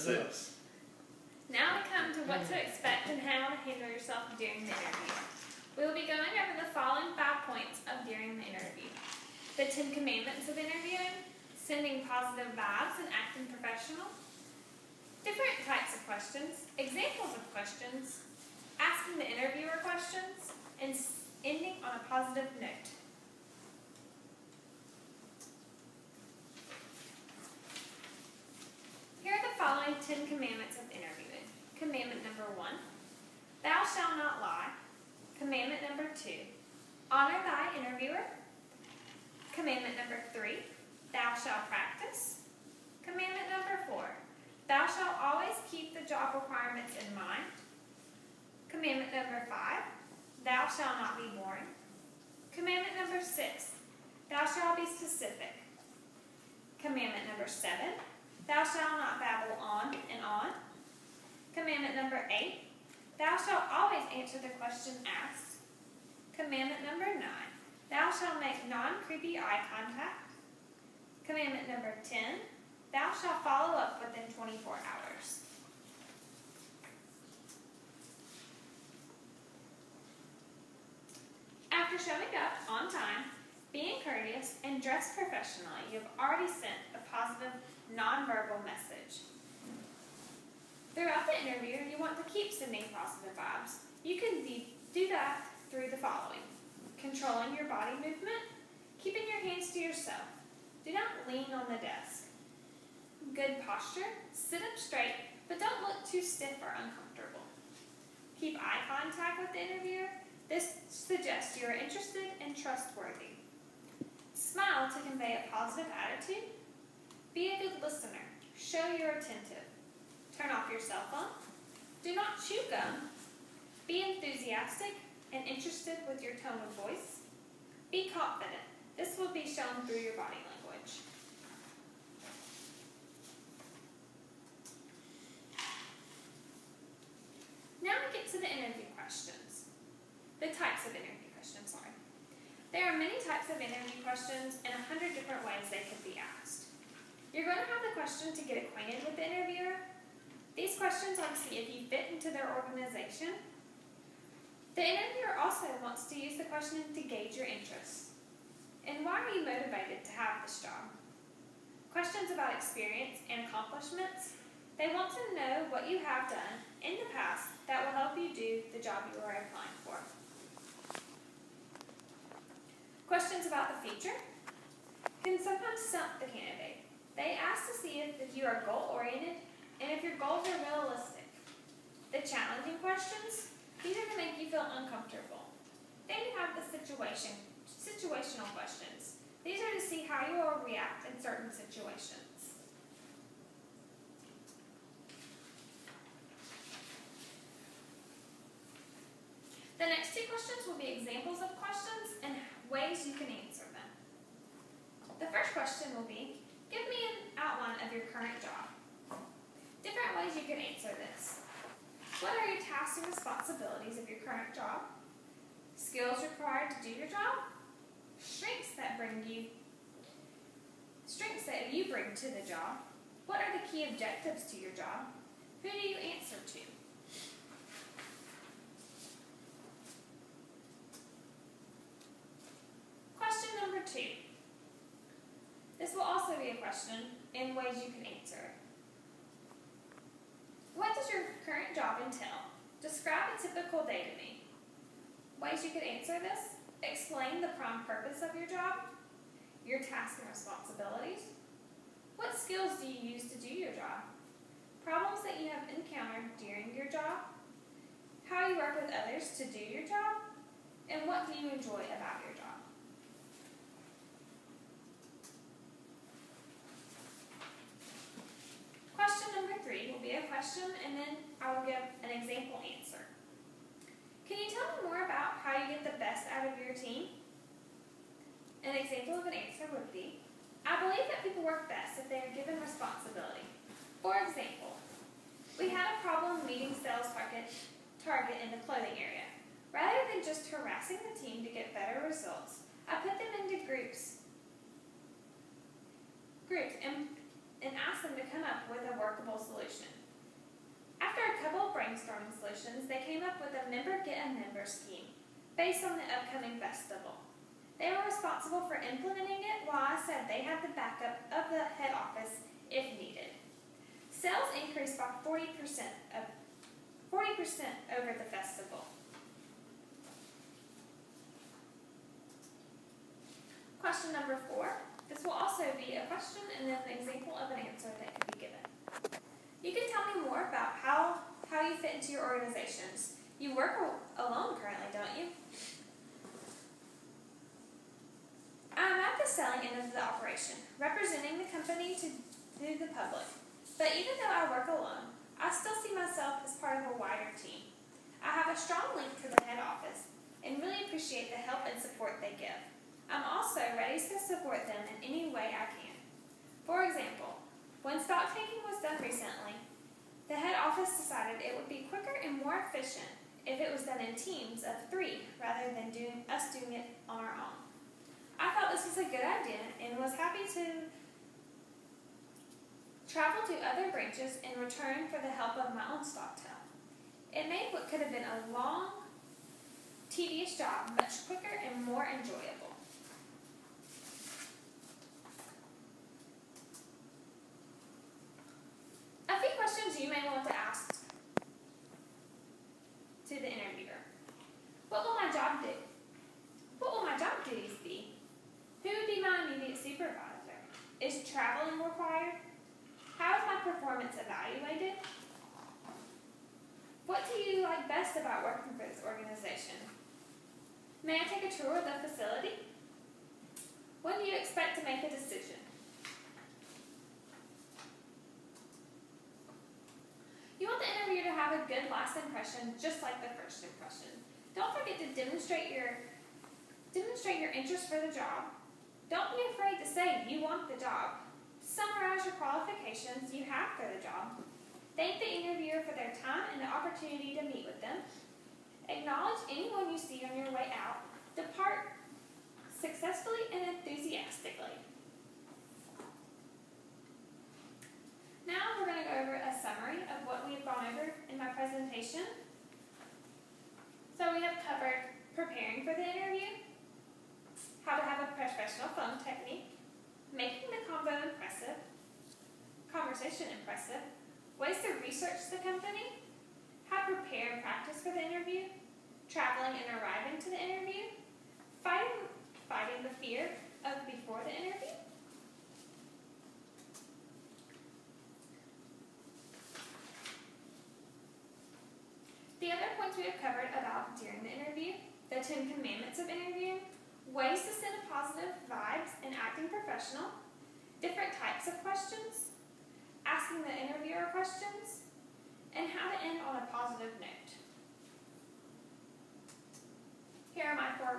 That's this. Now we come to what to expect and how to handle yourself during the interview. We will be going over the following 5 points of during the interview. The 10 commandments of interviewing, sending positive vibes and acting professional, different types of questions, examples of questions, asking the interviewer questions, and ending on a positive note. Here are the following 10 commandments of interviewing. Commandment number 1, thou shalt not lie. Commandment number 2, honor thy interviewer. Commandment number 3, thou shalt practice. Commandment number 4, thou shalt always keep the job requirements in mind. Commandment number 5, thou shalt not be boring. Commandment number 6, thou shalt be specific. Commandment number 7, thou shalt not babble on and on. Commandment number 8, thou shalt always answer the question asked. Commandment number 9, thou shalt make non-creepy eye contact. Commandment number 10, thou shalt follow up within 24 hours. After showing up on time, being courteous, and dressed professionally, you have already sent a positive, nonverbal message. Throughout the interview, you want to keep sending positive vibes. You can do that through the following: controlling your body movement, keeping your hands to yourself. Do not lean on the desk. Good posture, sit up straight, but don't look too stiff or uncomfortable. Keep eye contact with the interviewer. This suggests you are interested and trustworthy. Smile to convey a positive attitude. Be a good listener. Show you're attentive. Turn off your cell phone. Do not chew gum. Be enthusiastic and interested with your tone of voice. Be confident. This will be shown through your body language. Now we get to the interview questions. The types of interview questions, sorry. There are many types of interview questions and 100 different ways they could be asked. You're going to have the question to get acquainted with the interviewer. These questions are to see if you fit into their organization. The interviewer also wants to use the question to gauge your interests. And why are you motivated to have this job? Questions about experience and accomplishments. They want to know what you have done in the past that will help you do the job you are applying for. Questions about the future can sometimes stump the candidate. They ask to see if you are goal-oriented and if your goals are realistic. The challenging questions, these are to make you feel uncomfortable. Then you have the situational questions. These are to see how you will react in certain situations. The next 2 questions will be examples of questions and ways you can answer them. The first question will be, give me an outline of your current job. Different ways you can answer this. What are your tasks and responsibilities of your current job? Skills required to do your job? Strengths that you bring to the job? What are the key objectives to your job? Who do you answer to? Question number 2. This will also be a question in ways you can answer it. What does your current job entail? Describe a typical day to me. Ways you could answer this: explain the prime purpose of your job, your tasks and responsibilities. What skills do you use to do your job? Problems that you have encountered during your job, how you work with others to do your job, and what do you enjoy about your job? Question number 3 will be a question, and then I will give an example answer. Can you tell me more about how you get the best out of your team? An example of an answer would be, I believe that people work best if they are given responsibility. For example, we had a problem meeting sales target in the clothing area. Rather than just harassing the team to get better results, I put them into groups and asked them to come up with a workable solution. promotions, they came up with a member-get-a-member scheme based on the upcoming festival. They were responsible for implementing it while I said they had the backup of the head office if needed. Sales increased by 40% over the festival. Question number 4. This will also be a question and then an example of an answer that could be given. You can tell me more about how you fit into your organizations. You work alone currently, don't you? I'm at the selling end of the operation, representing the company to the public. But even though I work alone, I still see myself as part of a wider team. I have a strong link to the head office and really appreciate the help and support they give. I'm also ready to support them in any way I can. For example, when stock taking was done recently, the head office decided it would be quicker and more efficient if it was done in teams of 3 rather than us doing it on our own. I thought this was a good idea and was happy to travel to other branches in return for the help of my own stock tell. It made what could have been a long, tedious job much quicker and more enjoyable. A few questions you may want to ask to the interviewer. What will my job do? What will my job duties be? Who would be my immediate supervisor? Is traveling required? How is my performance evaluated? What do you like best about working for this organization? May I take a tour of the facility? When do you expect to make a decision? You want the interviewer to have a good last impression, just like the first impression. Don't forget to demonstrate your interest for the job. Don't be afraid to say you want the job. Summarize your qualifications you have for the job. Thank the interviewer for their time and the opportunity to meet with them. Acknowledge anyone you see on your way out. Depart successfully and enthusiastically. Now we're going to go over a summary of what we have gone over in my presentation. So we have covered preparing for the interview, how to have a professional phone technique, making the conversation impressive, ways to research the company, how to prepare and practice for the interview, traveling and arriving to the interview, fighting the fear of before the interview. The other points we have covered about during the interview, the 10 commandments of interviewing, ways to send positive vibes and acting professional, different types of questions, asking the interviewer questions, and how to end on a positive note. Here are my 4